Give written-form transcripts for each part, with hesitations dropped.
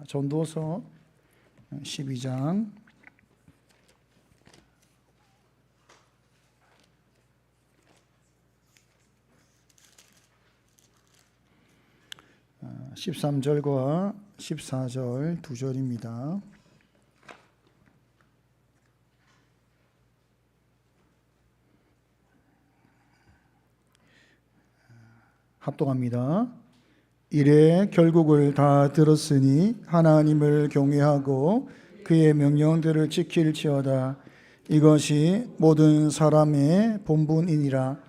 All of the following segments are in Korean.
전도서 12장 13절과 14절 두 절입니다. 합독합니다. 이래 결국을 다 들었으니 하나님을 경외하고 그의 명령들을 지킬지어다. 이것이 모든 사람의 본분이니라.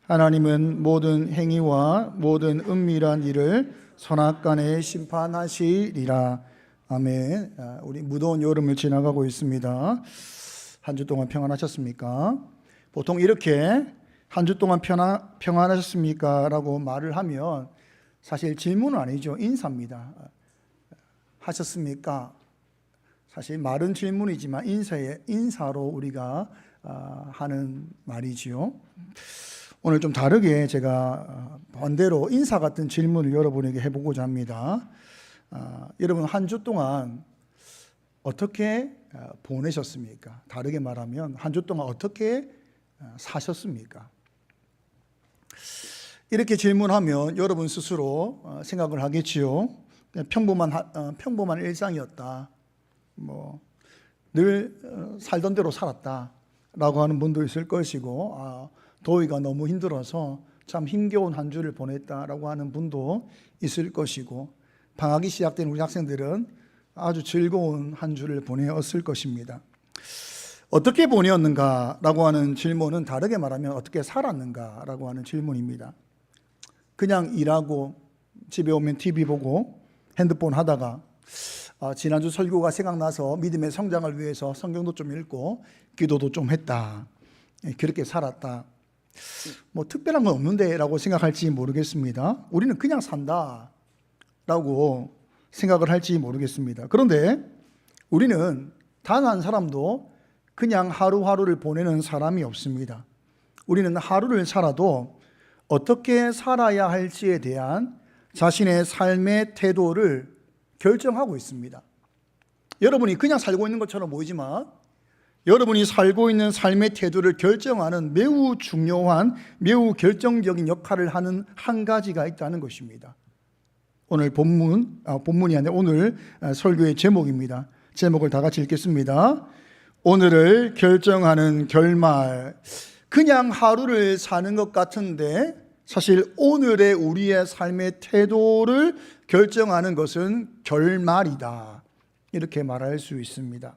하나님은 모든 행위와 모든 은밀한 일을 선악간에 심판하시리라. 아멘. 우리 무더운 여름을 지나가고 있습니다. 한 주 동안 평안하셨습니까? 보통 이렇게 한 주 동안 평안하셨습니까? 라고 말을 하면 사실 질문은 아니죠. 인사입니다. 하셨습니까? 사실 말은 질문이지만 인사로 우리가 하는 말이지요. 오늘 좀 다르게 제가 반대로 인사 같은 질문을 여러분에게 해보고자 합니다. 여러분 한 주 동안 어떻게 보내셨습니까? 다르게 말하면 한 주 동안 어떻게 사셨습니까? 이렇게 질문하면 여러분 스스로 생각을 하겠지요. 평범한 일상이었다. 늘 살던 대로 살았다라고 하는 분도 있을 것이고, 더위가 너무 힘들어서 참 힘겨운 한 주를 보냈다라고 하는 분도 있을 것이고, 방학이 시작된 우리 학생들은 아주 즐거운 한 주를 보내었을 것입니다. 어떻게 보내었는가라고 하는 질문은 다르게 말하면 어떻게 살았는가라고 하는 질문입니다. 그냥 일하고 집에 오면 TV 보고 핸드폰 하다가 지난주 설교가 생각나서 믿음의 성장을 위해서 성경도 좀 읽고 기도도 좀 했다. 그렇게 살았다. 특별한 건 없는데 라고 생각할지 모르겠습니다. 우리는 그냥 산다 라고 생각을 할지 모르겠습니다. 그런데 우리는 단 한 사람도 그냥 하루하루를 보내는 사람이 없습니다. 우리는 하루를 살아도 어떻게 살아야 할지에 대한 자신의 삶의 태도를 결정하고 있습니다. 여러분이 그냥 살고 있는 것처럼 보이지만 여러분이 살고 있는 삶의 태도를 결정하는 매우 중요한, 매우 결정적인 역할을 하는 한 가지가 있다는 것입니다. 오늘 본문이 아니라 오늘 설교의 제목입니다. 제목을 다 같이 읽겠습니다. 오늘을 결정하는 결말. 그냥 하루를 사는 것 같은데 사실 오늘의 우리의 삶의 태도를 결정하는 것은 결말이다. 이렇게 말할 수 있습니다.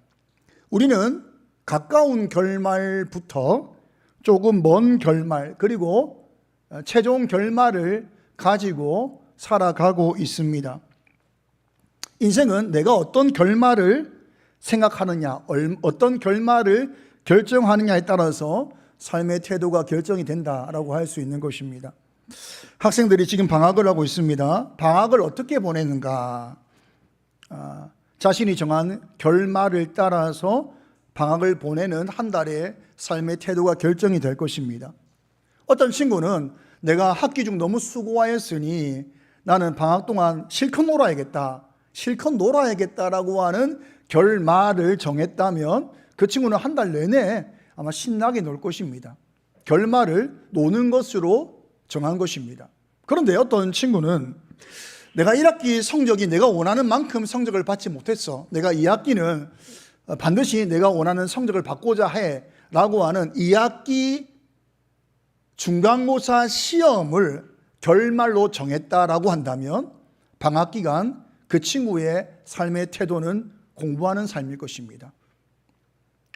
우리는 가까운 결말부터 조금 먼 결말, 그리고 최종 결말을 가지고 살아가고 있습니다. 인생은 내가 어떤 결말을 생각하느냐, 어떤 결말을 결정하느냐에 따라서 삶의 태도가 결정이 된다라고 할 수 있는 것입니다. 학생들이 지금 방학을 하고 있습니다. 방학을 어떻게 보내는가? 자신이 정한 결말을 따라서 방학을 보내는 한 달의 삶의 태도가 결정이 될 것입니다. 어떤 친구는 내가 학기 중 너무 수고하였으니 나는 방학 동안 실컷 놀아야겠다라고 하는 결말을 정했다면 그 친구는 한 달 내내 아마 신나게 놀 것입니다. 결말을 노는 것으로 정한 것입니다. 그런데 어떤 친구는 내가 1학기 성적이 내가 원하는 만큼 성적을 받지 못했어. 내가 2학기는 반드시 내가 원하는 성적을 받고자 해 라고 하는 2학기 중간고사 시험을 결말로 정했다라고 한다면 방학 기간 그 친구의 삶의 태도는 공부하는 삶일 것입니다.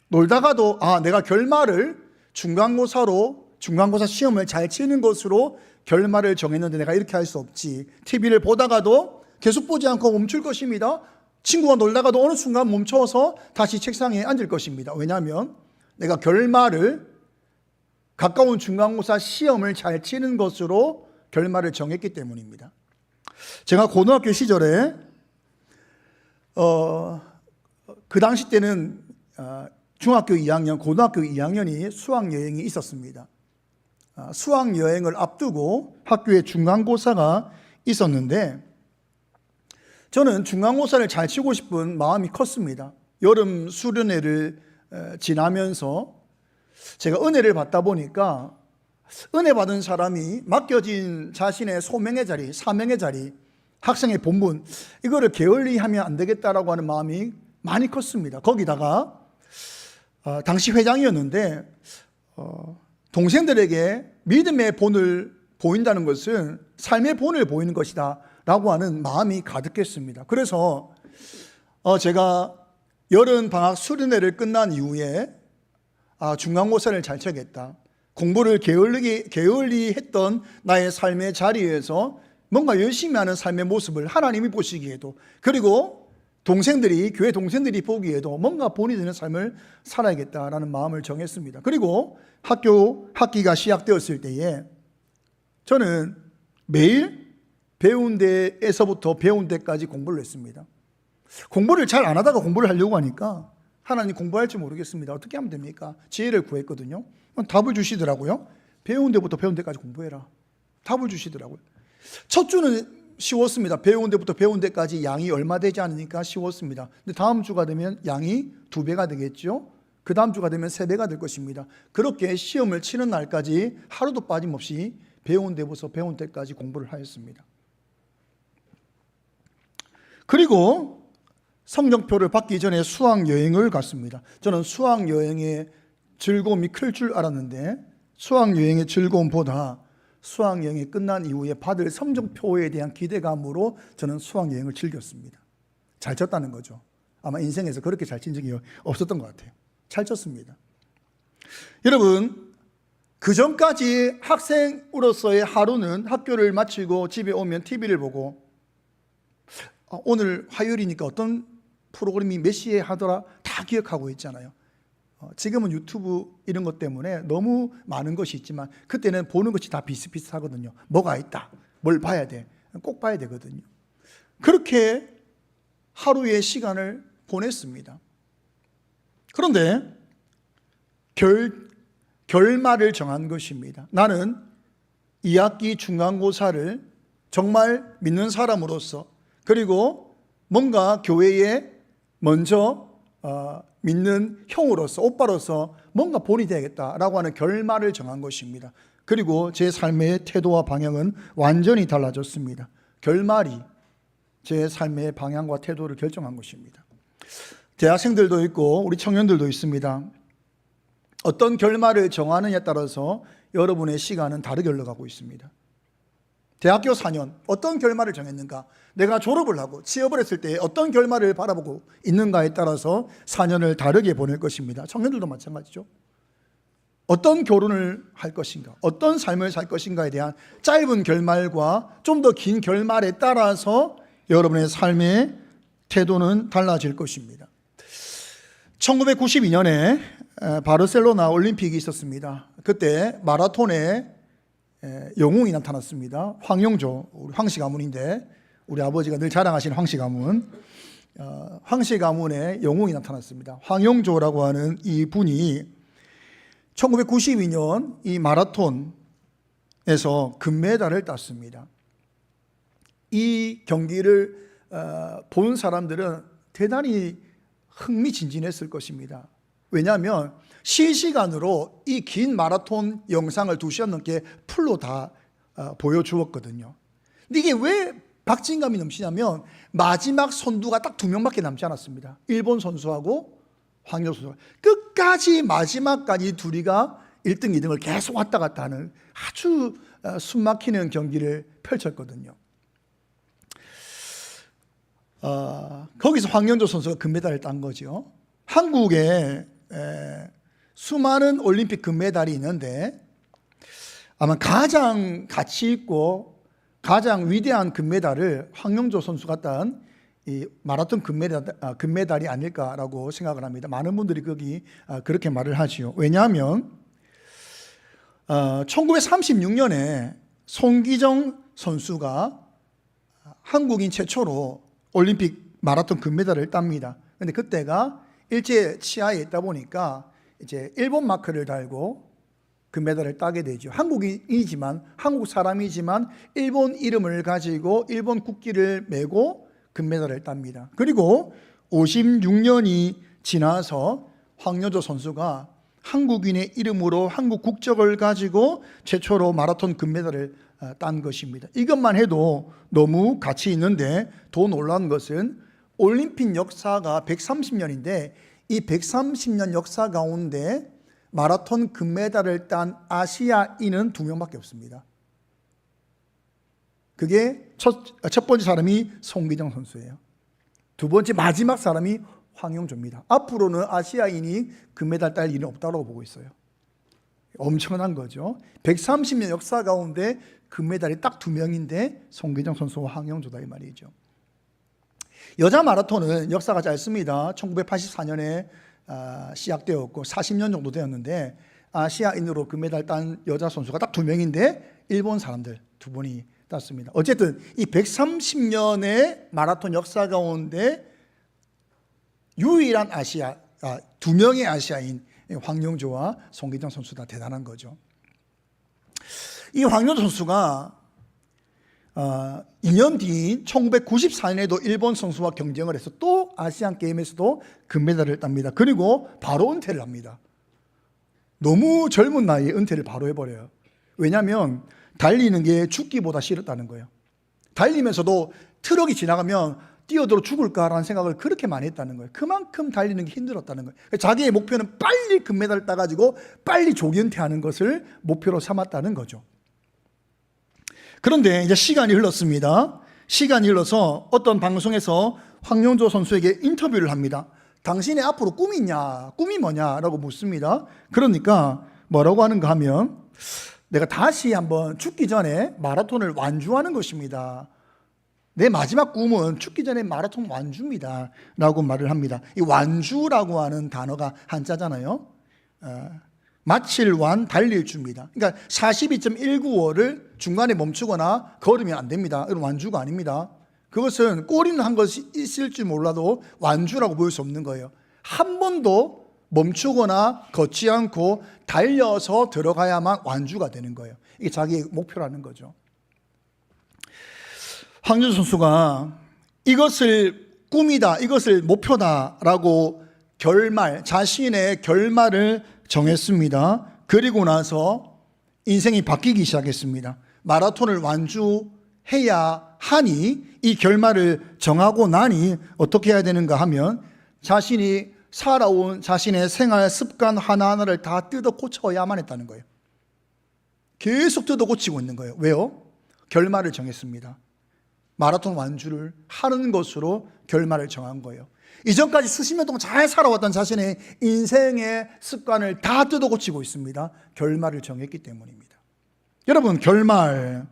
놀다가도 내가 결말을 중간고사 시험을 잘 치는 것으로 결말을 정했는데 내가 이렇게 할 수 없지. TV를 보다가도 계속 보지 않고 멈출 것입니다. 친구가 놀다가도 어느 순간 멈춰서 다시 책상에 앉을 것입니다. 왜냐하면 내가 결말을 가까운 중간고사 시험을 잘 치는 것으로 결말을 정했기 때문입니다. 제가 고등학교 시절에 그 당시 때는 중학교 2학년, 고등학교 2학년이 수학여행이 있었습니다. 수학여행을 앞두고 학교에 중간고사가 있었는데 저는 중간고사를 잘 치고 싶은 마음이 컸습니다. 여름 수련회를 지나면서 제가 은혜를 받다 보니까 은혜 받은 사람이 맡겨진 자신의 소명의 자리, 사명의 자리, 학생의 본분, 이거를 게을리하면 안 되겠다라고 하는 마음이 많이 컸습니다. 거기다가 당시 회장이었는데 동생들에게 믿음의 본을 보인다는 것은 삶의 본을 보이는 것이다 라고 하는 마음이 가득했습니다. 그래서 제가 여름 방학 수련회를 끝난 이후에 중간고사를 잘 쳐야겠다, 공부를 게을리 했던 나의 삶의 자리에서 뭔가 열심히 하는 삶의 모습을 하나님이 보시기에도, 그리고 교회 동생들이 보기에도 뭔가 본이 되는 삶을 살아야겠다라는 마음을 정했습니다. 그리고 학기가 시작되었을 때에 저는 매일 배운 데에서부터 배운 데까지 공부를 했습니다. 공부를 잘 안 하다가 공부를 하려고 하니까 하나님 공부할 줄 모르겠습니다, 어떻게 하면 됩니까? 지혜를 구했거든요. 답을 주시더라고요. 배운 데부터 배운 데까지 공부해라. 답을 주시더라고요. 첫 주는 쉬웠습니다. 배운 데부터 배운 데까지 양이 얼마 되지 않으니까 쉬웠습니다. 근데 다음 주가 되면 양이 2배가 되겠죠. 그 다음 주가 되면 3배가 될 것입니다. 그렇게 시험을 치는 날까지 하루도 빠짐없이 배운 데부터 배운 데까지 공부를 하였습니다. 그리고 성적표를 받기 전에 수학여행을 갔습니다. 저는 수학여행의 즐거움이 클 줄 알았는데 수학여행의 즐거움보다 수학여행이 끝난 이후에 받을 성적표에 대한 기대감으로 저는 수학여행을 즐겼습니다. 잘 쳤다는 거죠. 아마 인생에서 그렇게 잘 친 적이 없었던 것 같아요. 잘 쳤습니다. 여러분, 그 전까지 학생으로서의 하루는 학교를 마치고 집에 오면 TV를 보고 오늘 화요일이니까 어떤 프로그램이 몇 시에 하더라 다 기억하고 있잖아요. 지금은 유튜브 이런 것 때문에 너무 많은 것이 있지만 그때는 보는 것이 다 비슷비슷하거든요. 뭐가 있다, 뭘 봐야 돼, 꼭 봐야 되거든요. 그렇게 하루의 시간을 보냈습니다. 그런데 결말을 정한 것입니다. 나는 2학기 중간고사를 정말 믿는 사람으로서, 그리고 뭔가 교회에 먼저 믿는 형으로서, 오빠로서 뭔가 본이 되야겠다라고 하는 결말을 정한 것입니다. 그리고 제 삶의 태도와 방향은 완전히 달라졌습니다. 결말이 제 삶의 방향과 태도를 결정한 것입니다. 대학생들도 있고 우리 청년들도 있습니다. 어떤 결말을 정하느냐에 따라서 여러분의 시간은 다르게 흘러가고 있습니다. 대학교 4년 어떤 결말을 정했는가, 내가 졸업을 하고 취업을 했을 때 어떤 결말을 바라보고 있는가에 따라서 4년을 다르게 보낼 것입니다. 청년들도 마찬가지죠. 어떤 결혼을 할 것인가, 어떤 삶을 살 것인가에 대한 짧은 결말과 좀 더 긴 결말에 따라서 여러분의 삶의 태도는 달라질 것입니다. 1992년에 바르셀로나 올림픽이 있었습니다. 그때 마라톤에 영웅이 나타났습니다. 황영조, 우리 황씨 가문인데 우리 아버지가 늘 자랑하시는 황씨 가문, 황씨 가문의 영웅이 나타났습니다. 황영조라고 하는 이 분이 1992년 이 마라톤에서 금메달을 땄습니다. 이 경기를 본 사람들은 대단히 흥미진진했을 것입니다. 왜냐하면 실시간으로 이 긴 마라톤 영상을 2시간 넘게 풀로 다 보여주었거든요. 근데 이게 왜 박진감이 넘치냐면 마지막 선두가 딱 2명밖에 남지 않았습니다. 일본 선수하고 황영조 선수가 끝까지 마지막까지 둘이가 1등, 2등을 계속 왔다 갔다 하는 아주 숨막히는 경기를 펼쳤거든요. 거기서 황영조 선수가 금메달을 딴 거죠. 한국에 수많은 올림픽 금메달이 있는데 아마 가장 가치 있고 가장 위대한 금메달을 황영조 선수가 딴 이 마라톤 금메달이 아닐까라고 생각을 합니다. 많은 분들이 그렇게 말을 하지요. 왜냐하면 1936년에 송기정 선수가 한국인 최초로 올림픽 마라톤 금메달을 땁니다. 그런데 그때가 일제 치하에 있다 보니까 이제 일본 마크를 달고 금메달을 따게 되죠. 한국인이지만, 한국 사람이지만 일본 이름을 가지고 일본 국기를 메고 금메달을 땁니다. 그리고 56년이 지나서 황여조 선수가 한국인의 이름으로 한국 국적을 가지고 최초로 마라톤 금메달을 딴 것입니다. 이것만 해도 너무 가치 있는데 더 놀라운 것은 올림픽 역사가 130년인데 이 130년 역사 가운데 마라톤 금메달을 딴 아시아인은 2명밖에 없습니다. 그게 첫 번째 사람이 송기정 선수예요. 두 번째 마지막 사람이 황영조입니다. 앞으로는 아시아인이 금메달 딸 일은 없다고 보고 있어요. 엄청난 거죠. 130년 역사 가운데 금메달이 딱 2명인데 송기정 선수와 황영조다 이 말이죠. 여자 마라톤은 역사가 짧습니다. 1984년에 시작되었고 40년 정도 되었는데 아시아인으로 금메달 딴 여자 선수가 딱 2명인데 일본 사람들 2분이 땄습니다. 어쨌든 이 130년의 마라톤 역사 가운데 유일한 2명의 아시아인 황영조와 송기정 선수다. 대단한 거죠. 이 황영조 선수가 2년 뒤인 1994년에도 일본 선수와 경쟁을 해서 또 아시안 게임에서도 금메달을 땁니다. 그리고 바로 은퇴를 합니다. 너무 젊은 나이에 은퇴를 바로 해버려요. 왜냐하면 달리는 게 죽기보다 싫었다는 거예요. 달리면서도 트럭이 지나가면 뛰어들어 죽을까라는 생각을 그렇게 많이 했다는 거예요. 그만큼 달리는 게 힘들었다는 거예요. 자기의 목표는 빨리 금메달을 따가지고 빨리 조기 은퇴하는 것을 목표로 삼았다는 거죠. 그런데 이제 시간이 흘렀습니다. 시간이 흘러서 어떤 방송에서 황영조 선수에게 인터뷰를 합니다. 당신의 앞으로 꿈이 있냐? 꿈이 뭐냐? 라고 묻습니다. 그러니까 뭐라고 하는가 하면 내가 다시 한번 죽기 전에 마라톤을 완주하는 것입니다. 내 마지막 꿈은 죽기 전에 마라톤 완주입니다. 라고 말을 합니다. 이 완주라고 하는 단어가 한자잖아요. 마칠 완, 달릴 주입니다. 그러니까 42.195를 중간에 멈추거나 걸으면 안 됩니다. 이건 완주가 아닙니다. 그것은 꼬리는 한 것이 있을 줄 몰라도 완주라고 볼 수 없는 거예요. 한 번도 멈추거나 걷지 않고 달려서 들어가야만 완주가 되는 거예요. 이게 자기의 목표라는 거죠. 황영조 선수가 이것을 꿈이다, 이것을 목표다라고 자신의 결말을 정했습니다. 그리고 나서 인생이 바뀌기 시작했습니다. 마라톤을 완주해야 하니 이 결말을 정하고 나니 어떻게 해야 되는가 하면 자신이 살아온 자신의 생활 습관 하나하나를 다 뜯어 고쳐야만 했다는 거예요. 계속 뜯어 고치고 있는 거예요. 왜요? 결말을 정했습니다. 마라톤 완주를 하는 것으로 결말을 정한 거예요. 이전까지 수십 년 동안 잘 살아왔던 자신의 인생의 습관을 다 뜯어 고치고 있습니다. 결말을 정했기 때문입니다. 여러분, 결말.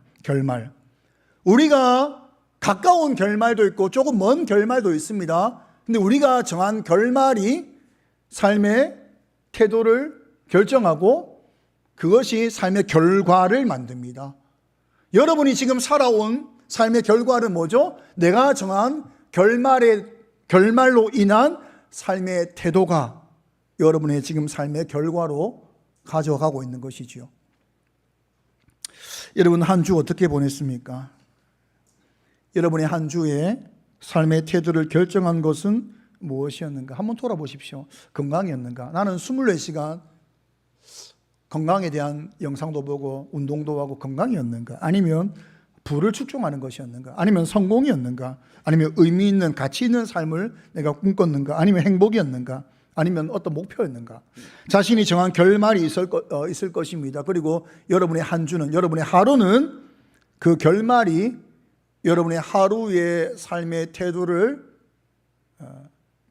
우리가 가까운 결말도 있고 조금 먼 결말도 있습니다. 근데 우리가 정한 결말이 삶의 태도를 결정하고 그것이 삶의 결과를 만듭니다. 여러분이 지금 살아온 삶의 결과는 뭐죠? 내가 정한 결말로 인한 삶의 태도가 여러분의 지금 삶의 결과로 가져가고 있는 것이지요. 여러분, 한 주 어떻게 보냈습니까? 여러분의 한 주에 삶의 태도를 결정한 것은 무엇이었는가? 한번 돌아보십시오. 건강이었는가? 나는 24시간 건강에 대한 영상도 보고 운동도 하고 건강이었는가? 아니면 부를 축종하는 것이었는가? 아니면 성공이었는가? 아니면 의미 있는 가치 있는 삶을 내가 꿈꿨는가? 아니면 행복이었는가? 아니면 어떤 목표였는가? 자신이 정한 결말이 있을 것입니다. 그리고 여러분의 한 주는, 여러분의 하루는 그 결말이 여러분의 하루의 삶의 태도를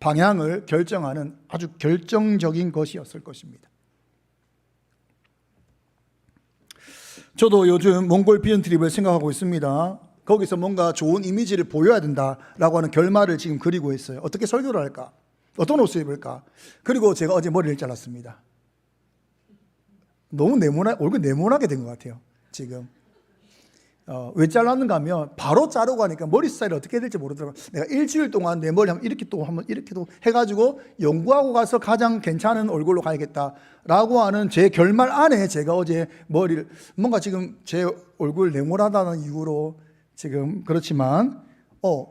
방향을 결정하는 아주 결정적인 것이었을 것입니다. 저도 요즘 몽골 비전 트립을 생각하고 있습니다. 거기서 뭔가 좋은 이미지를 보여야 된다라고 하는 결말을 지금 그리고 있어요. 어떻게 설교를 할까? 어떤 옷을 입을까? 그리고 제가 어제 머리를 잘랐습니다. 너무 얼굴 네모나게 된 것 같아요, 지금. 왜 잘랐는가 하면 바로 자르고 하니까 머리 스타일이 어떻게 될지 모르더라고요. 내가 일주일 동안 내 머리 한번 이렇게도 해가지고 연구하고 가서 가장 괜찮은 얼굴로 가야겠다라고 하는 제 결말 안에 제가 어제 머리를 뭔가 지금 제 얼굴 네모나다는 이유로 지금 그렇지만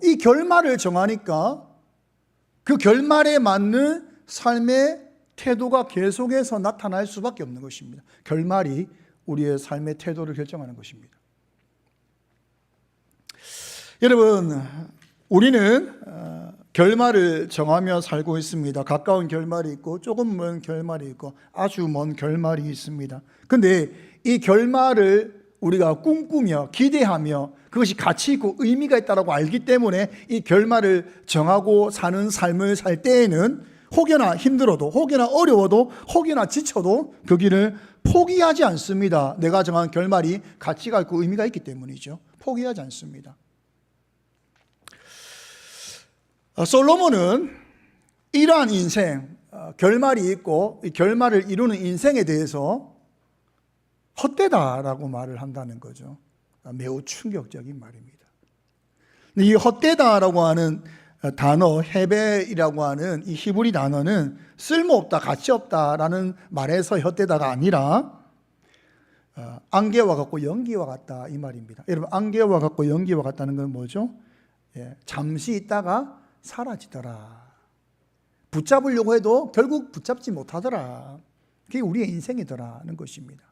이 결말을 정하니까 그 결말에 맞는 삶의 태도가 계속해서 나타날 수밖에 없는 것입니다. 결말이 우리의 삶의 태도를 결정하는 것입니다. 여러분, 우리는 결말을 정하며 살고 있습니다. 가까운 결말이 있고 조금 먼 결말이 있고 아주 먼 결말이 있습니다. 그런데 이 결말을 우리가 꿈꾸며 기대하며 그것이 가치 있고 의미가 있다고 알기 때문에 이 결말을 정하고 사는 삶을 살 때에는 혹여나 힘들어도, 혹여나 어려워도, 혹여나 지쳐도 그 길을 포기하지 않습니다. 내가 정한 결말이 가치가 있고 의미가 있기 때문이죠. 포기하지 않습니다. 솔로몬은 이러한 인생, 결말이 있고 이 결말을 이루는 인생에 대해서 헛되다라고 말을 한다는 거죠. 매우 충격적인 말입니다. 이 헛되다라고 하는 단어, 헤벨이라고 하는 이 히브리 단어는 쓸모없다, 가치없다라는 말에서 헛되다가 아니라 안개와 같고 연기와 같다 이 말입니다. 여러분, 안개와 같고 연기와 같다는 건 뭐죠? 잠시 있다가 사라지더라. 붙잡으려고 해도 결국 붙잡지 못하더라. 그게 우리의 인생이더라는 것입니다.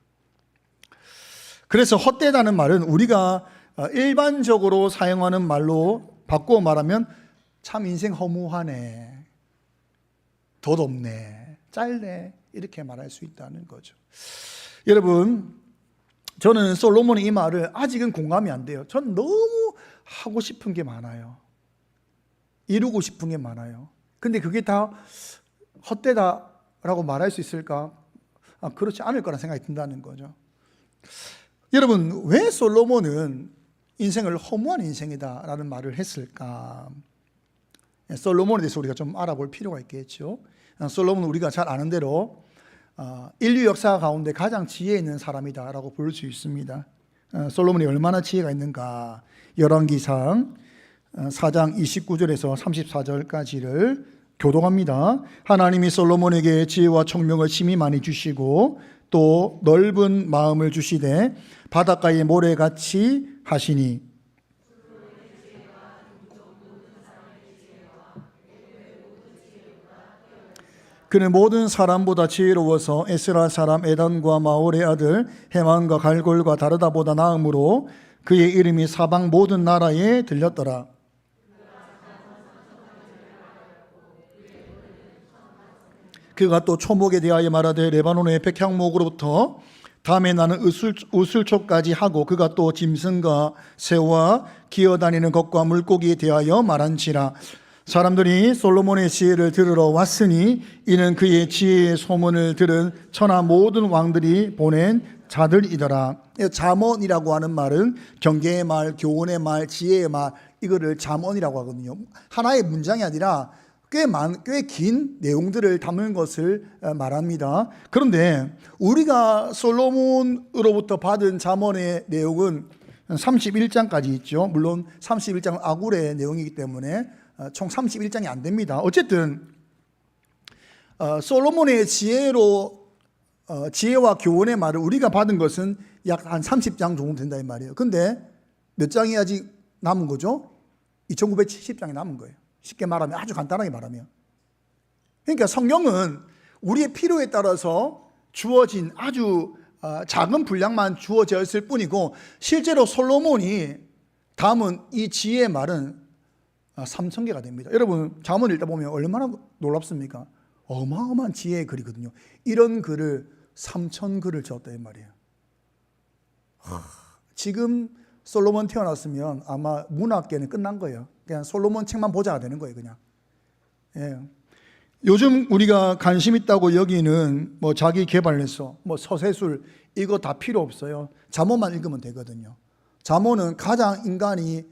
그래서 헛되다는 말은 우리가 일반적으로 사용하는 말로 바꾸어 말하면 참 인생 허무하네, 덧없네, 짧네 이렇게 말할 수 있다는 거죠. 여러분, 저는 솔로몬의 이 말을 아직은 공감이 안 돼요. 전 너무 하고 싶은 게 많아요. 이루고 싶은 게 많아요. 근데 그게 다 헛되다라고 말할 수 있을까? 그렇지 않을 거라는 생각이 든다는 거죠. 여러분, 왜 솔로몬은 인생을 허무한 인생이다라는 말을 했을까? 솔로몬에 대해서 우리가 좀 알아볼 필요가 있겠죠. 솔로몬은 우리가 잘 아는 대로 인류 역사 가운데 가장 지혜 있는 사람이다라고 볼 수 있습니다. 솔로몬이 얼마나 지혜가 있는가? 열왕기상 4장 29절에서 34절까지를 교독합니다. 하나님이 솔로몬에게 지혜와 총명을 심히 많이 주시고 또 넓은 마음을 주시되 바닷가의 모래같이 하시니 그는 모든 사람보다 지혜로워서 에스라 사람 에단과 마올의 아들 헤만과 갈골과 다르다보다 나음으로 그의 이름이 사방 모든 나라에 들렸더라. 그가 또 초목에 대하여 말하되 레바논의 백향목으로부터 다음에 나는 우슬초까지 하고 그가 또 짐승과 새와 기어다니는 것과 물고기에 대하여 말한지라. 사람들이 솔로몬의 지혜를 들으러 왔으니 이는 그의 지혜의 소문을 들은 천하 모든 왕들이 보낸 자들이더라. 잠언이라고 하는 말은 경계의 말, 교훈의 말, 지혜의 말, 이거를 잠언이라고 하거든요. 하나의 문장이 아니라 꽤 긴 내용들을 담은 것을 말합니다. 그런데 우리가 솔로몬으로부터 받은 잠언의 내용은 31장까지 있죠. 물론 31장은 아굴의 내용이기 때문에 총 31장이 안 됩니다. 어쨌든 솔로몬의 지혜와 교훈의 말을 우리가 받은 것은 약 한 30장 정도 된다 이 말이에요. 근데 몇 장이 아직 남은 거죠? 2970장이 남은 거예요. 쉽게 말하면, 아주 간단하게 말하면. 그러니까 성경은 우리의 필요에 따라서 주어진 아주 작은 분량만 주어져 있을 뿐이고, 실제로 솔로몬이 담은 이 지혜의 말은 3000개가 됩니다. 여러분, 잠언을 읽다 보면 얼마나 놀랍습니까? 어마어마한 지혜의 글이거든요. 이런 글을 3000글을 적었다 이 말이에요. 지금 솔로몬 태어났으면 아마 문학계는 끝난 거예요. 그냥 솔로몬 책만 보자가 되는 거예요, 그냥. 예. 요즘 우리가 관심 있다고 여기는 뭐 자기 개발서, 뭐 서세술 이거 다 필요 없어요. 잠언만 읽으면 되거든요. 잠언은 가장 인간이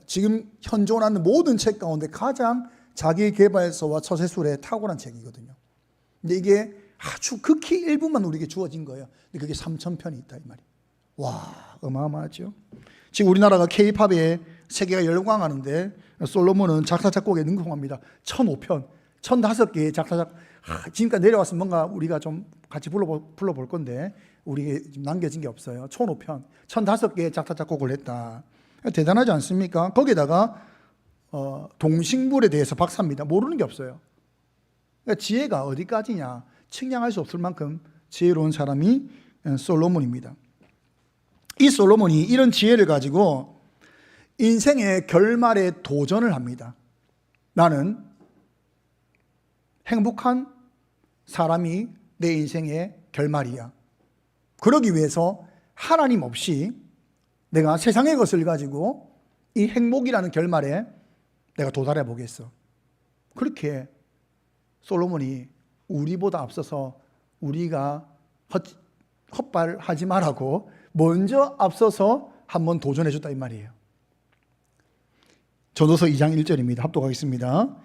지금 현존하는 모든 책 가운데 가장 자기 개발서와 서세술에 탁월한 책이거든요. 근데 이게 아주 극히 일부만 우리에게 주어진 거예요. 근데 그게 3000편이 있다 이 말이에요. 와, 어마어마하죠. 지금 우리나라가 K-팝에 세계가 열광하는데 솔로몬은 작사 작곡에 능통합니다. 1005편, 1005개의 지금까지 내려왔으면 뭔가 우리가 좀 같이 불러볼 건데 우리에게 남겨진 게 없어요. 1005편, 1005개의 작사 작곡을 했다. 대단하지 않습니까? 거기다가 동식물에 대해서 박사입니다. 모르는 게 없어요. 그러니까 지혜가 어디까지냐 측량할 수 없을 만큼 지혜로운 사람이 솔로몬입니다. 이 솔로몬이 이런 지혜를 가지고 인생의 결말에 도전을 합니다. 나는 행복한 사람이 내 인생의 결말이야. 그러기 위해서 하나님 없이 내가 세상의 것을 가지고 이 행복이라는 결말에 내가 도달해 보겠어. 그렇게 솔로몬이 우리보다 앞서서 우리가 헛발하지 말라고 먼저 앞서서 한번 도전해 줬다 이 말이에요. 전도서 2장 1절입니다. 합독하겠습니다.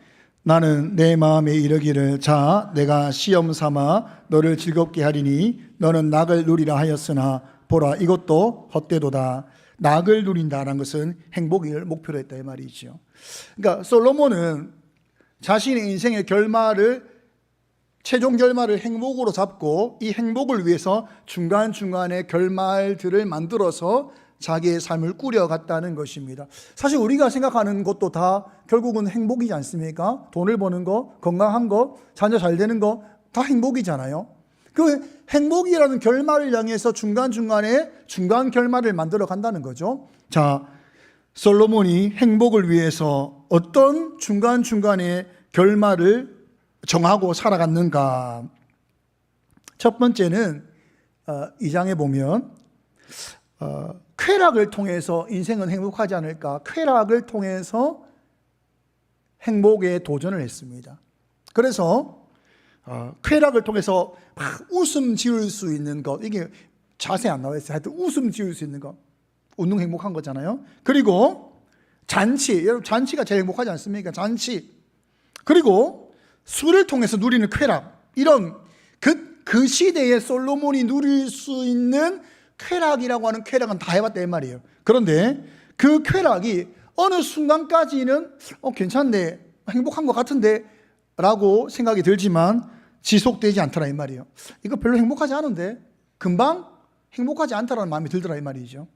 나는 내 마음에 이르기를 자 내가 시험 삼아 너를 즐겁게 하리니 너는 낙을 누리라 하였으나 보라 이것도 헛되도다. 낙을 누린다는 것은 행복을 목표로 했다 이 말이죠. 그러니까 솔로몬은 자신의 인생의 결말을 최종 결말을 행복으로 잡고 이 행복을 위해서 중간중간에 결말들을 만들어서 자기의 삶을 꾸려갔다는 것입니다. 사실 우리가 생각하는 것도 다 결국은 행복이지 않습니까? 돈을 버는 거, 건강한 거, 자녀 잘 되는 거 다 행복이잖아요. 그 행복이라는 결말을 향해서 중간중간에 중간 결말을 만들어 간다는 거죠. 자, 솔로몬이 행복을 위해서 어떤 중간중간에 결말을 정하고 살아갔는가? 첫 번째는 2장에 보면 쾌락을 통해서 인생은 행복하지 않을까? 쾌락을 통해서 행복에 도전을 했습니다. 그래서 쾌락을 통해서 막 웃음 지을 수 있는 것, 이게 자세히 안 나와 있어요. 하여튼 웃음 지을 수 있는 것, 웃는 행복한 거잖아요. 그리고 잔치, 여러분 잔치가 제일 행복하지 않습니까? 잔치. 그리고 술을 통해서 누리는 쾌락, 이런 그 시대에 솔로몬이 누릴 수 있는 쾌락이라고 하는 쾌락은 다 해봤다 이 말이에요. 그런데 그 쾌락이 어느 순간까지는 괜찮네, 행복한 것 같은데 라고 생각이 들지만 지속되지 않더라 이 말이에요. 이거 별로 행복하지 않은데 금방 행복하지 않다라는 마음이 들더라 이 말이죠.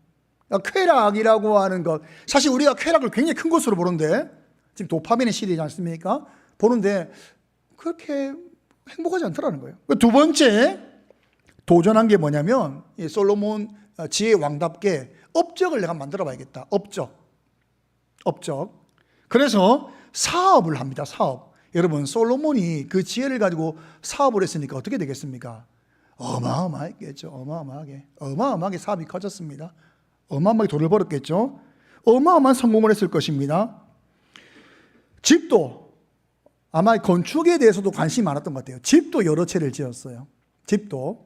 그러니까 쾌락이라고 하는 것, 사실 우리가 쾌락을 굉장히 큰 것으로 보는데 지금 도파민의 시대이지 않습니까? 보는데 그렇게 행복하지 않더라는 거예요. 두 번째 도전한 게 뭐냐면 이 솔로몬 지혜 왕답게 업적을 내가 만들어 봐야겠다. 업적. 그래서 사업을 합니다. 사업. 여러분 솔로몬이 그 지혜를 가지고 사업을 했으니까 어떻게 되겠습니까? 어마어마했겠죠. 어마어마하게 사업이 커졌습니다. 어마어마하게 돈을 벌었겠죠. 어마어마한 성공을 했을 것입니다. 집도 아마 건축에 대해서도 관심이 많았던 것 같아요. 집도 여러 채를 지었어요. 집도.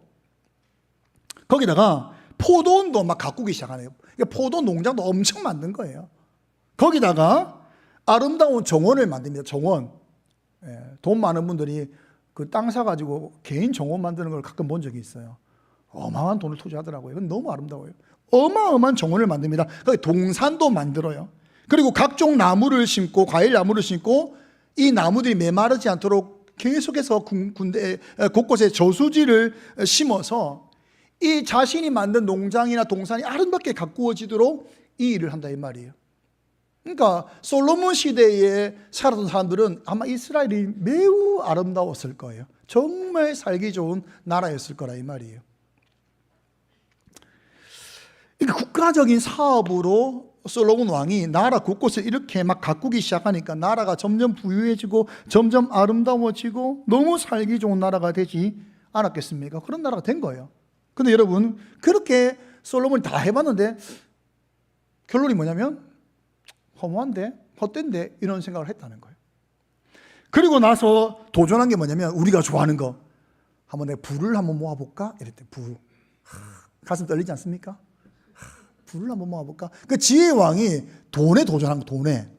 거기다가 포도원도 막 가꾸기 시작하네요. 포도 농장도 엄청 만든 거예요. 거기다가 아름다운 정원을 만듭니다. 정원. 돈 많은 분들이 그 땅 사가지고 개인 정원 만드는 걸 가끔 본 적이 있어요. 어마어마한 돈을 투자하더라고요. 이건 너무 아름다워요. 어마어마한 정원을 만듭니다. 거기 동산도 만들어요. 그리고 각종 나무를 심고 과일 나무를 심고 이 나무들이 메마르지 않도록 계속해서 군대 곳곳에 저수지를 심어서 이 자신이 만든 농장이나 동산이 아름답게 가꾸어지도록 이 일을 한다 이 말이에요. 그러니까 솔로몬 시대에 살았던 사람들은 아마 이스라엘이 매우 아름다웠을 거예요. 정말 살기 좋은 나라였을 거라 이 말이에요. 국가적인 사업으로 솔로몬 왕이 나라 곳곳을 이렇게 막 가꾸기 시작하니까 나라가 점점 부유해지고 점점 아름다워지고 너무 살기 좋은 나라가 되지 않았겠습니까? 그런 나라가 된 거예요. 근데 여러분 그렇게 솔로몬이 다 해봤는데 결론이 뭐냐면 허무한데 헛된데 이런 생각을 했다는 거예요. 그리고 나서 도전한 게 뭐냐면 우리가 좋아하는 거 한번 내가 불을 한번 모아볼까? 이랬대. 불. 가슴 떨리지 않습니까? 불을 한번 모아볼까? 그 지혜 왕이 돈에 도전한 거. 돈에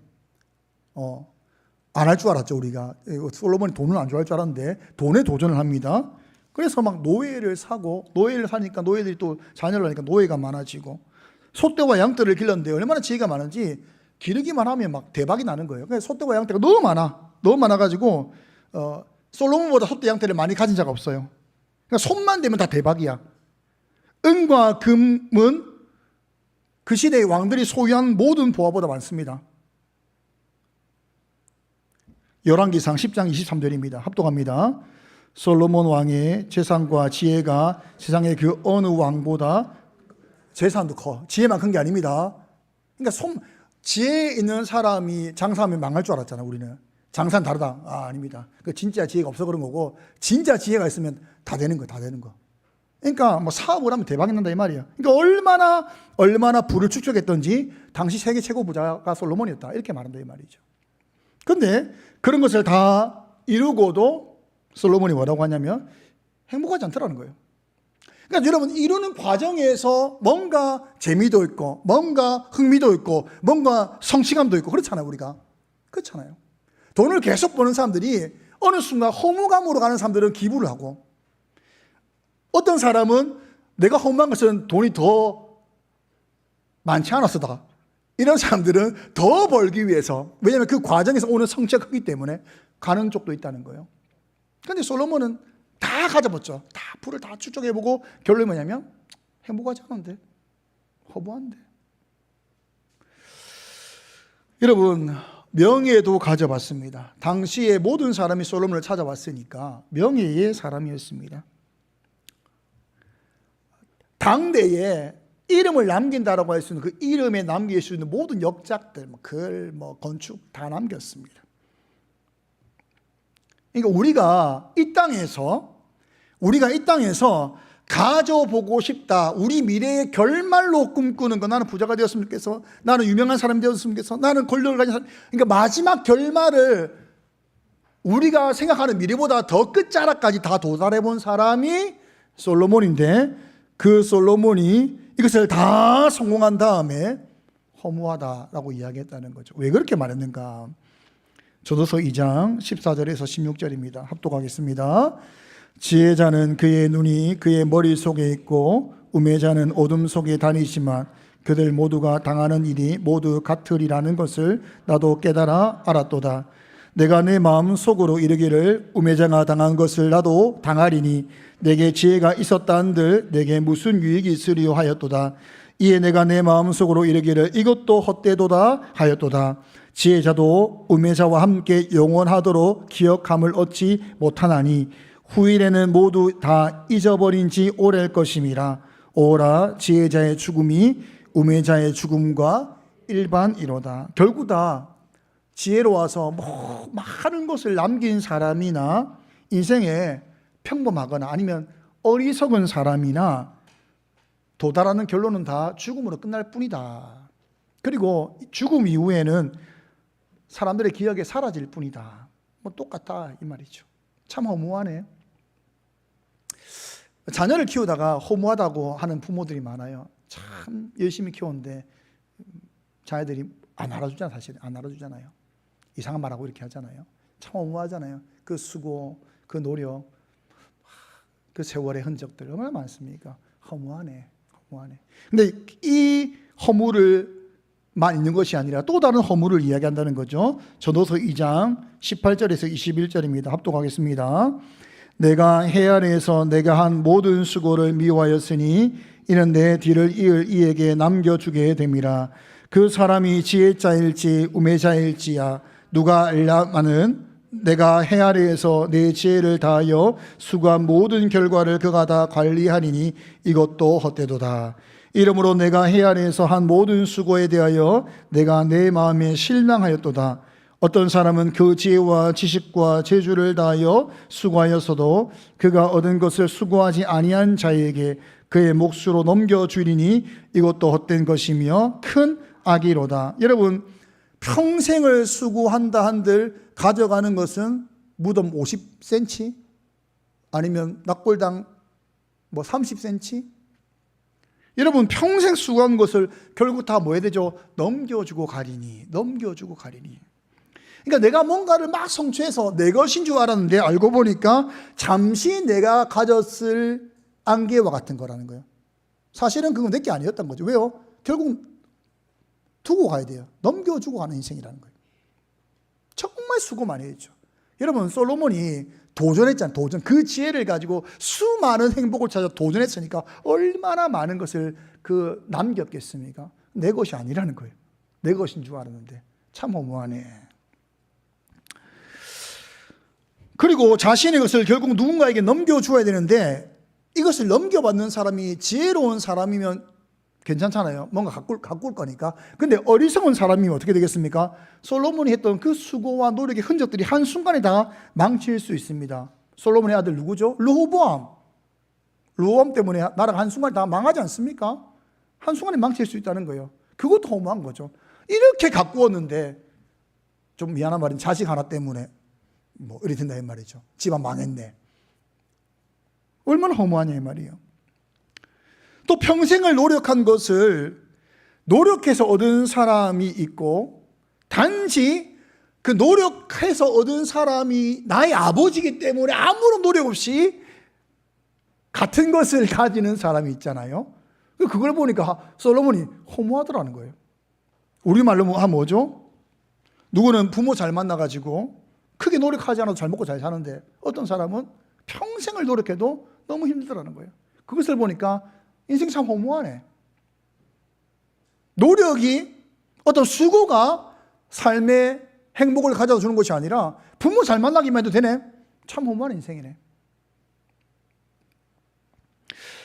안 할 줄 알았죠. 우리가 솔로몬이 돈을 안 좋아할 줄 알았는데 돈에 도전을 합니다. 그래서 막 노예를 사고 노예를 사니까 노예들이 또 자녀를 하니까 노예가 많아지고 소떼와 양떼를 길렀는데 얼마나 지혜가 많은지 기르기만 하면 막 대박이 나는 거예요. 그래서 소떼와 양떼가 너무 많아가지고 솔로몬보다 소떼 양떼를 많이 가진 자가 없어요. 그러니까 손만 대면 다 대박이야. 은과 금은 그 시대의 왕들이 소유한 모든 보화보다 많습니다. 열왕기상 10장 23절입니다. 합독합니다. 솔로몬 왕의 재산과 지혜가 세상의 그 어느 왕보다, 재산도 커, 지혜만 큰 게 아닙니다. 그러니까 지혜 있는 사람이 장사하면 망할 줄 알았잖아. 우리는 장사는 다르다. 아닙니다. 그 진짜 지혜가 없어 그런 거고, 진짜 지혜가 있으면 다 되는 거, 다 되는 거. 그러니까 뭐 사업을 하면 대박이 난다 이 말이야. 그러니까 얼마나 부를 축적했던지 당시 세계 최고 부자가 솔로몬이었다 이렇게 말한다 이 말이죠. 그런데 그런 것을 다 이루고도 솔로몬이 뭐라고 하냐면 행복하지 않더라는 거예요. 그러니까 여러분, 이루는 과정에서 뭔가 재미도 있고 뭔가 흥미도 있고 뭔가 성취감도 있고 그렇잖아요. 우리가 그렇잖아요. 돈을 계속 버는 사람들이 어느 순간 허무감으로 가는 사람들은 기부를 하고, 어떤 사람은 내가 허무한 것은 돈이 더 많지 않았어다, 이런 사람들은 더 벌기 위해서, 왜냐하면 그 과정에서 오는 성취가 크기 때문에 가는 쪽도 있다는 거예요. 그런데 솔로몬은 다 가져봤죠. 다 부를 다 축적해보고 결론이 뭐냐면 행복하지 않은데, 허무한데. 여러분, 명예도 가져봤습니다. 당시에 모든 사람이 솔로몬을 찾아왔으니까 명예의 사람이었습니다. 당대에 이름을 남긴다라고 할 수 있는, 그 이름에 남길 수 있는 모든 역작들, 글, 건축 다 남겼습니다. 그러니까 우리가 이 땅에서 가져보고 싶다, 우리 미래의 결말로 꿈꾸는 거, 나는 부자가 되었으면 좋겠어, 나는 유명한 사람이 되었으면 좋겠어, 나는 권력을 가진 사람, 그러니까 마지막 결말을 우리가 생각하는 미래보다 더 끝자락까지 다 도달해 본 사람이 솔로몬인데, 그 솔로몬이 이것을 다 성공한 다음에 허무하다라고 이야기했다는 거죠. 왜 그렇게 말했는가? 전도서 2장 14절에서 16절입니다. 합독하겠습니다. 지혜자는 그의 눈이 그의 머릿속에 있고 우매자는 어둠 속에 다니지만 그들 모두가 당하는 일이 모두 같으리라는 것을 나도 깨달아 알았도다. 내가 내 마음 속으로 이르기를 우매자가 당한 것을 나도 당하리니 내게 지혜가 있었다 한들 내게 무슨 유익이 있으리요 하였도다. 이에 내가 내 마음 속으로 이르기를 이것도 헛되도다 하였도다. 지혜자도 우매자와 함께 영원하도록 기억함을 얻지 못하나니 후일에는 모두 다 잊어버린 지 오래일 것임이라. 오라, 지혜자의 죽음이 우매자의 죽음과 일반이로다. 결국 다 지혜로워서 많은 것을 남긴 사람이나 인생에 평범하거나 아니면 어리석은 사람이나 도달하는 결론은 다 죽음으로 끝날 뿐이다. 그리고 죽음 이후에는 사람들의 기억에 사라질 뿐이다. 똑같다 이 말이죠. 참 허무하네. 자녀를 키우다가 허무하다고 하는 부모들이 많아요. 참 열심히 키웠는데 자녀들이 안 알아주잖아요. 사실 안 알아주잖아요. 이상한 말하고 이렇게 하잖아요. 참 허무하잖아요. 그 수고, 그 노력, 그 세월의 흔적들 얼마나 많습니까? 허무하네. 근데 이 허무를만 있는 것이 아니라 또 다른 허무를 이야기한다는 거죠. 전도서 2장 18절에서 21절입니다. 합독하겠습니다. 내가 해 아래에서 내가 한 모든 수고를 미워하였으니 이는 내 뒤를 이을 이에게 남겨주게 됨이라. 그 사람이 지혜자일지 우매자일지야 누가 알라마는 내가 해 아래에서 내 지혜를 다하여 수고한 모든 결과를 그가 다 관리하리니 이것도 헛되도다. 이러므로 내가 해 아래에서 한 모든 수고에 대하여 내가 내 마음에 실망하였도다. 어떤 사람은 그 지혜와 지식과 재주를 다하여 수고하였어도 그가 얻은 것을 수고하지 아니한 자에게 그의 몫으로 넘겨주리니 이것도 헛된 것이며 큰 악이로다. 여러분, 평생을 수고한다 한들 가져가는 것은 무덤 50cm 아니면 낙골당 30cm. 여러분, 평생 수고한 것을 결국 다 뭐 해야 되죠? 넘겨주고 가리니. 그러니까 내가 뭔가를 막 성취해서 내 것인 줄 알았는데 알고 보니까 잠시 내가 가졌을 안개와 같은 거라는 거예요. 사실은 그건 내 게 아니었던 거죠. 왜요? 결국 두고 가야 돼요. 넘겨주고 가는 인생이라는 거예요. 정말 수고 많이 했죠. 여러분, 솔로몬이 도전했잖아요. 그 지혜를 가지고 수많은 행복을 찾아 도전했으니까 얼마나 많은 것을 남겼겠습니까? 내 것이 아니라는 거예요. 내 것인 줄 알았는데 참 허무하네. 그리고 자신의 것을 결국 누군가에게 넘겨줘야 되는데 이것을 넘겨받는 사람이 지혜로운 사람이면 괜찮잖아요. 뭔가 가꿀 거니까. 근데 어리석은 사람이면 어떻게 되겠습니까? 솔로몬이 했던 그 수고와 노력의 흔적들이 한순간에 다 망칠 수 있습니다. 솔로몬의 아들 누구죠? 르호보암. 르호보암 때문에 나라가 한순간에 다 망하지 않습니까? 한순간에 망칠 수 있다는 거예요. 그것도 허무한 거죠. 이렇게 가꾸었는데, 좀 미안한 말은 자식 하나 때문에 뭐 이리 된다 이 말이죠. 집안 망했네. 얼마나 허무하냐 이 말이에요. 또 평생을 노력한 것을 노력해서 얻은 사람이 있고, 단지 그 노력해서 얻은 사람이 나의 아버지이기 때문에 아무런 노력 없이 같은 것을 가지는 사람이 있잖아요. 그걸 보니까 솔로몬이 허무하더라는 거예요. 우리말로 하면 뭐죠? 누구는 부모 잘 만나가지고 크게 노력하지 않아도 잘 먹고 잘 사는데, 어떤 사람은 평생을 노력해도 너무 힘들더라는 거예요. 그것을 보니까 인생 참 허무하네. 노력이, 어떤 수고가 삶의 행복을 가져다 주는 것이 아니라 부모 잘 만나기만 해도 되네. 참 허무한 인생이네.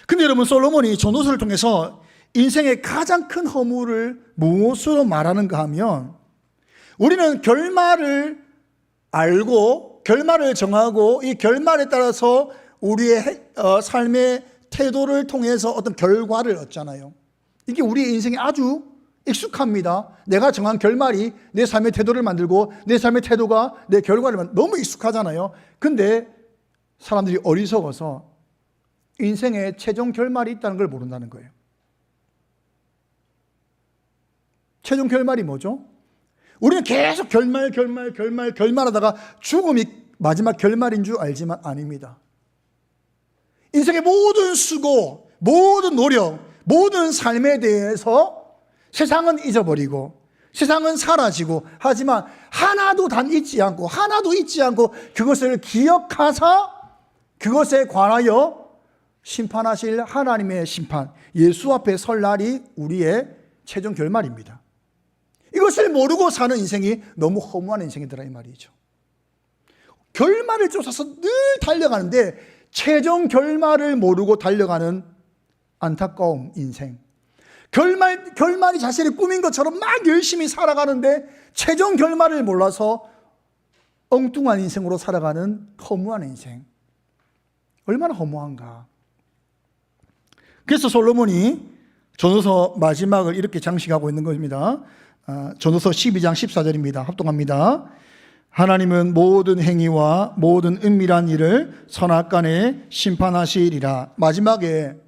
근데 여러분, 솔로몬이 전도서를 통해서 인생의 가장 큰 허무를 무엇으로 말하는가 하면, 우리는 결말을 알고 결말을 정하고 이 결말에 따라서 우리의 삶의 태도를 통해서 어떤 결과를 얻잖아요. 이게 우리의 인생에 아주 익숙합니다. 내가 정한 결말이 내 삶의 태도를 만들고 내 삶의 태도가 내 결과를 만들고, 너무 익숙하잖아요. 근데 사람들이 어리석어서 인생에 최종 결말이 있다는 걸 모른다는 거예요. 최종 결말이 뭐죠? 우리는 계속 결말하다가 죽음이 마지막 결말인 줄 알지만 아닙니다. 인생의 모든 수고, 모든 노력, 모든 삶에 대해서 세상은 잊어버리고 세상은 사라지고, 하지만 하나도 잊지 않고 그것을 기억하사 그것에 관하여 심판하실 하나님의 심판, 예수 앞에 설 날이 우리의 최종 결말입니다. 이것을 모르고 사는 인생이 너무 허무한 인생이더라 이 말이죠. 결말을 쫓아서 늘 달려가는데 최종 결말을 모르고 달려가는 안타까움 인생. 결말이 자신의 꿈인 것처럼 막 열심히 살아가는데 최종 결말을 몰라서 엉뚱한 인생으로 살아가는 허무한 인생. 얼마나 허무한가. 그래서 솔로몬이 전도서 마지막을 이렇게 장식하고 있는 것입니다. 전도서 12장 14절입니다. 합동합니다. 하나님은 모든 행위와 모든 은밀한 일을 선악간에 심판하시리라. 마지막에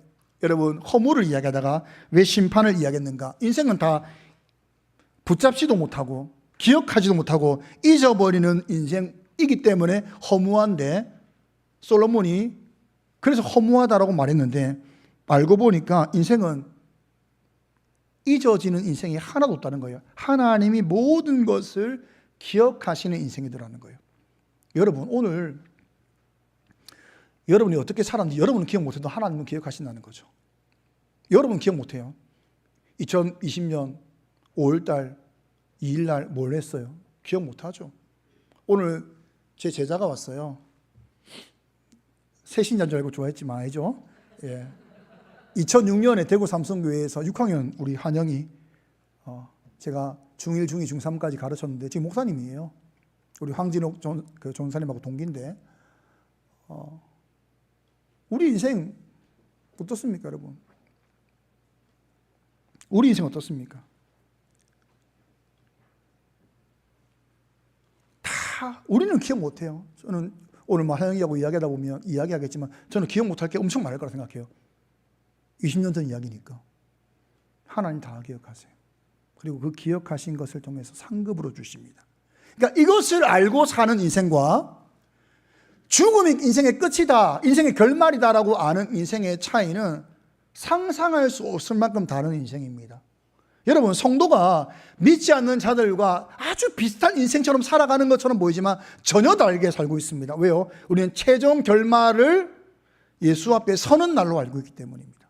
여러분, 허무를 이야기하다가 왜 심판을 이야기했는가? 인생은 다 붙잡지도 못하고 기억하지도 못하고 잊어버리는 인생이기 때문에 허무한데, 솔로몬이 그래서 허무하다라고 말했는데, 알고 보니까 인생은 잊어지는 인생이 하나도 없다는 거예요. 하나님이 모든 것을 기억하시는 인생이더라는 거예요. 여러분, 오늘 여러분이 어떻게 살았는지 여러분은 기억 못해도 하나님은 기억하신다는 거죠. 여러분 기억 못해요. 2020년 5월달 2일날 뭘 했어요? 기억 못하죠. 오늘 제 제자가 왔어요. 새신자인 줄 알고 좋아했지만 아니죠. 예. 2006년에 대구 삼성교회에서 6학년 우리 한영이, 제가 중1, 중2, 중3까지 가르쳤는데 지금 목사님이에요. 우리 황진옥 전사님하고 동기인데, 우리 인생 어떻습니까, 여러분? 우리 인생 어떻습니까? 다 우리는 기억 못해요. 저는 오늘 한영이하고 이야기하다 보면 이야기하겠지만 저는 기억 못할 게 엄청 많을 거라 생각해요. 20년 전 이야기니까. 하나님 다 기억하세요. 그리고 그 기억하신 것을 통해서 상급으로 주십니다. 그러니까 이것을 알고 사는 인생과 죽음이 인생의 끝이다, 인생의 결말이다라고 아는 인생의 차이는 상상할 수 없을 만큼 다른 인생입니다. 여러분, 성도가 믿지 않는 자들과 아주 비슷한 인생처럼 살아가는 것처럼 보이지만 전혀 다르게 살고 있습니다. 왜요? 우리는 최종 결말을 예수 앞에 서는 날로 알고 있기 때문입니다.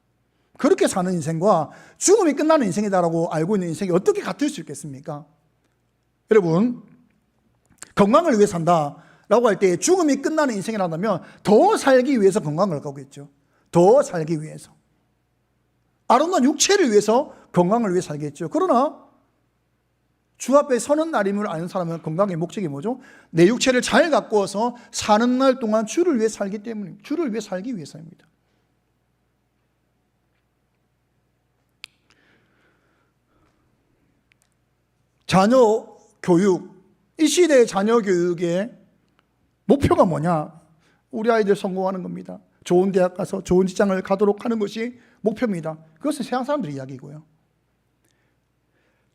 그렇게 사는 인생과 죽음이 끝나는 인생이다라고 알고 있는 인생이 어떻게 같을 수 있겠습니까? 여러분, 건강을 위해 산다라고 할 때 죽음이 끝나는 인생이라면 더 살기 위해서 건강을 갖겠죠. 더 살기 위해서. 아름다운 육체를 위해서 건강을 위해 살겠죠. 그러나 주 앞에 서는 날임을 아는 사람은 건강의 목적이 뭐죠? 내 육체를 잘 가꾸어서 사는 날 동안 주를 위해 살기 때문입니다. 주를 위해 살기 위해서입니다. 자녀 교육, 이 시대의 자녀 교육의 목표가 뭐냐? 우리 아이들 성공하는 겁니다. 좋은 대학 가서 좋은 직장을 가도록 하는 것이 목표입니다. 그것은 세상 사람들의 이야기고요.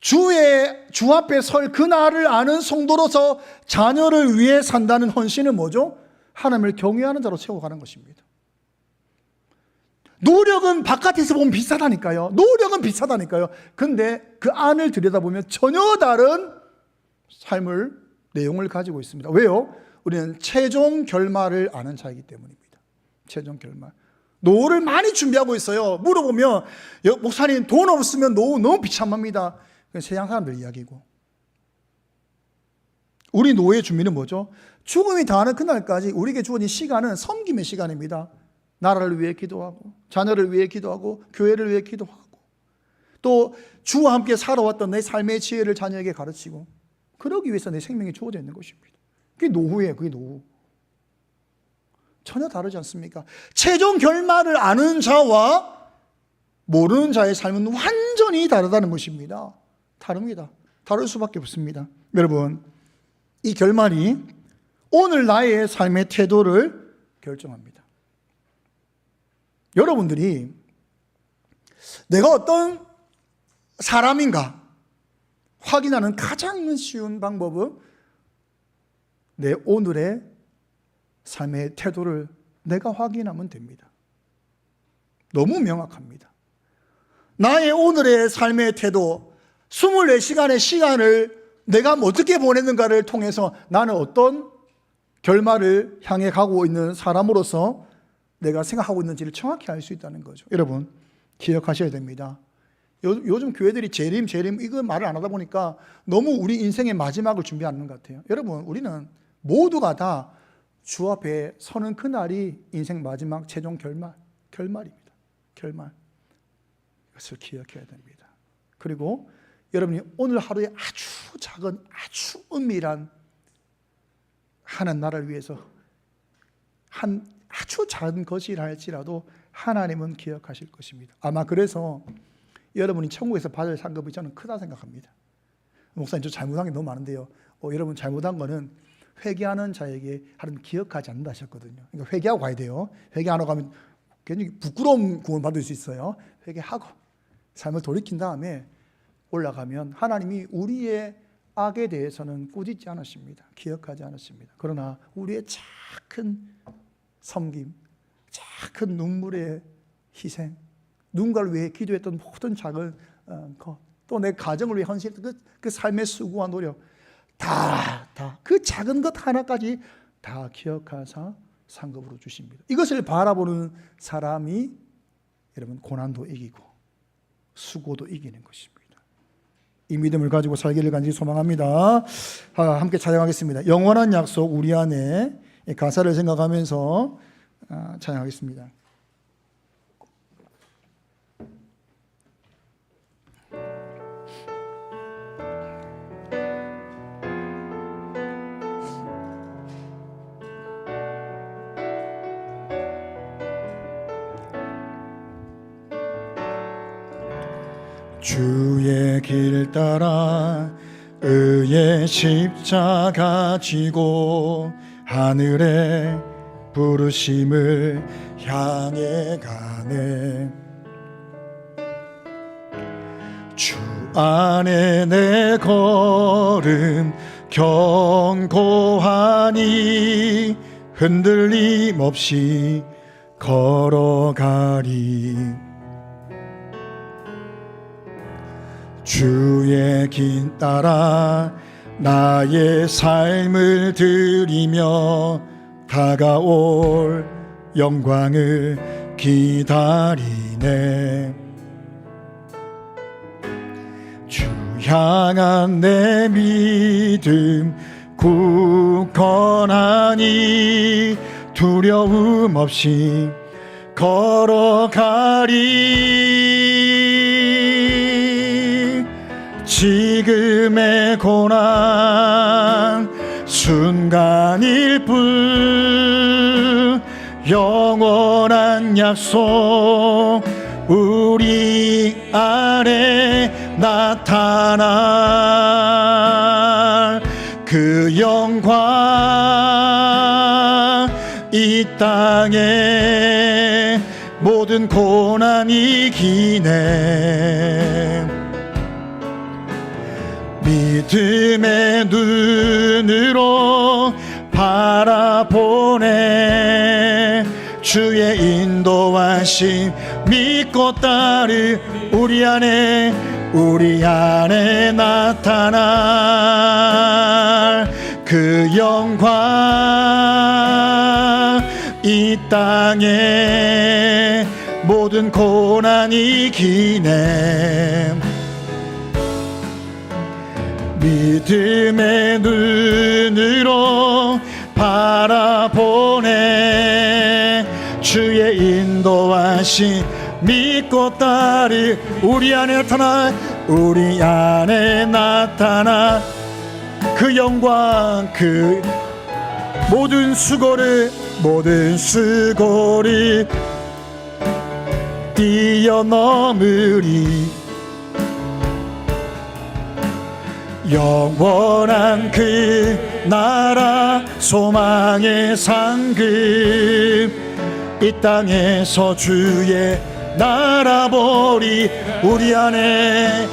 주 앞에 설 그날을 아는 성도로서 자녀를 위해 산다는 헌신은 뭐죠? 하나님을 경외하는 자로 세워가는 것입니다. 노력은 바깥에서 보면 비슷하다니까요. 노력은 비슷하다니까요. 근데 그 안을 들여다보면 전혀 다른 삶을, 내용을 가지고 있습니다. 왜요? 우리는 최종 결말을 아는 자이기 때문입니다. 최종 결말. 노후를 많이 준비하고 있어요. 물어보면 목사님 돈 없으면 노후 너무 비참합니다. 그건 세상 사람들 이야기고, 우리 노후의 준비는 뭐죠? 죽음이 다하는 그날까지 우리에게 주어진 시간은 섬김의 시간입니다. 나라를 위해 기도하고, 자녀를 위해 기도하고, 교회를 위해 기도하고, 또 주와 함께 살아왔던 내 삶의 지혜를 자녀에게 가르치고, 그러기 위해서 내 생명이 주어져 있는 것입니다. 그게 노후예요. 그게 노후. 전혀 다르지 않습니까? 최종 결말을 아는 자와 모르는 자의 삶은 완전히 다르다는 것입니다. 다릅니다. 다를 수밖에 없습니다. 여러분, 이 결말이 오늘 나의 삶의 태도를 결정합니다. 여러분들이 내가 어떤 사람인가 확인하는 가장 쉬운 방법은 내 오늘의 삶의 태도를 내가 확인하면 됩니다. 너무 명확합니다. 나의 오늘의 삶의 태도, 24시간의 시간을 내가 어떻게 보냈는가를 통해서 나는 어떤 결말을 향해 가고 있는 사람으로서 내가 생각하고 있는지를 정확히 알 수 있다는 거죠. 여러분, 기억하셔야 됩니다. 요즘 교회들이 재림 이거 말을 안 하다 보니까 너무 우리 인생의 마지막을 준비하는 것 같아요. 여러분, 우리는 모두가 다 주 앞에 서는 그날이 인생 마지막 최종 결말입니다. 결말. 이것을 기억해야 됩니다. 그리고 여러분이 오늘 하루에 아주 작은, 아주 은밀한 하나님 나라를 위해서 아주 작은 것이라 할지라도 하나님은 기억하실 것입니다. 아마 그래서 여러분이 천국에서 받을 상급이 저는 크다 생각합니다. 목사님, 저 잘못한 게 너무 많은데요. 여러분 잘못한 거는 회개하는 자에게 하나님 기억하지 않는다 하셨거든요. 그러니까 회개하고 가야 돼요. 회개 안 하고 가면 굉장히 부끄러운 구원 받을 수 있어요. 회개하고 삶을 돌이킨 다음에 올라가면 하나님이 우리의 악에 대해서는 꾸짖지 않으십니다. 기억하지 않으십니다. 그러나 우리의 작은 섬김, 작은 눈물의 희생, 누군가를 위해 기도했던 모든 작은 것, 또 내 가정을 위해 헌신했던 그 삶의 수고와 노력, 다 그 작은 것 하나까지 다 기억하사 상급으로 주십니다. 이것을 바라보는 사람이 여러분 고난도 이기고 수고도 이기는 것입니다. 이 믿음을 가지고 살기를 간절히 소망합니다. 함께 찬양하겠습니다. 영원한 약속 우리 안에, 가사를 생각하면서 찬양하겠습니다. 주의 길 따라 의의 십자가 지고 하늘의 부르심을 향해 가네. 주 안에 내 걸음 견고하니 흔들림 없이 걸어가리. 주의 길 따라 나의 삶을 드리며 다가올 영광을 기다리네. 이기네. 주 향한 내 믿음 굳건하니 두려움 없이 걸어가리. 지금의 고난 순간일 뿐 영원한 약속 우리 안에 나타날 그 영광. 이 땅에 모든 고난 이기네. 믿음의 눈으로 바라보네. 주의 인도하심 믿고 따르 우리 안에 나타날 그 영광. 이 땅에 모든 고난 이기네. 믿음의 눈으로 바라보네. 주의 인도하심 믿고 따르 우리 안에 나타나 그 영광. 그 모든 수고를 뛰어넘으리. 영원한 그 나라 소망의 상급. 이 땅에서 주의 나라 보리. 우리 안에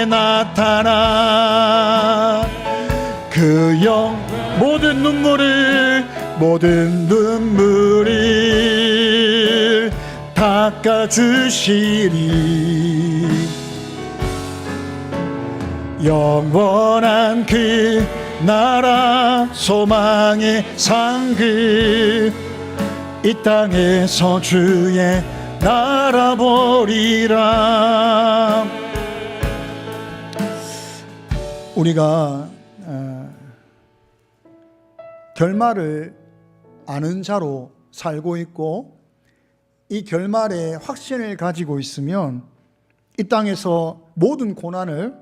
나타나 그 모든 눈물을 닦아주시리. 영원한 그 나라 소망의 상급. 이 땅에서 주의 나라 보리라. 우리가 결말을 아는 자로 살고 있고 이 결말에 확신을 가지고 있으면 이 땅에서 모든 고난을,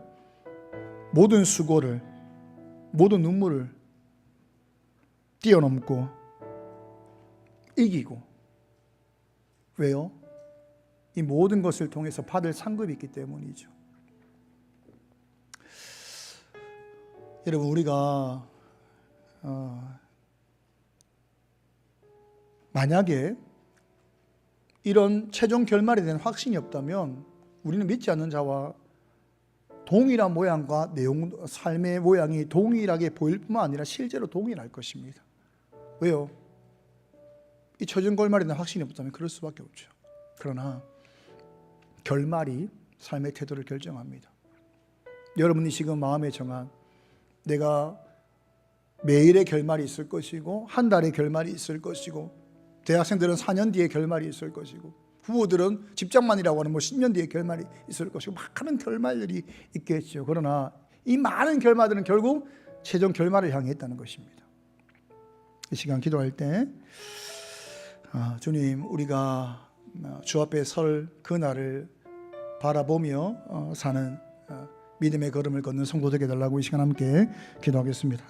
모든 수고를, 모든 눈물을 뛰어넘고 이기고. 왜요? 이 모든 것을 통해서 받을 상급이 있기 때문이죠. 여러분, 우리가 만약에 이런 최종 결말에 대한 확신이 없다면 우리는 믿지 않는 자와 동일한 모양과 내용, 삶의 모양이 동일하게 보일 뿐만 아니라 실제로 동일할 것입니다. 왜요? 이 최종 결말에 대한 확신이 없다면 그럴 수밖에 없죠. 그러나 결말이 삶의 태도를 결정합니다. 여러분이 지금 마음에 정한, 내가 매일의 결말이 있을 것이고 한 달의 결말이 있을 것이고, 대학생들은 4년 뒤에 결말이 있을 것이고, 부부들은 직장만이라고 하는 10년 뒤에 결말이 있을 것이고, 막 하는 결말들이 있겠죠. 그러나 이 많은 결말들은 결국 최종 결말을 향해 있다는 것입니다. 이 시간 기도할 때 주님, 우리가 주 앞에 설 그날을 바라보며 사는 믿음의 걸음을 걷는 성도 되게 해달라고 이 시간 함께 기도하겠습니다.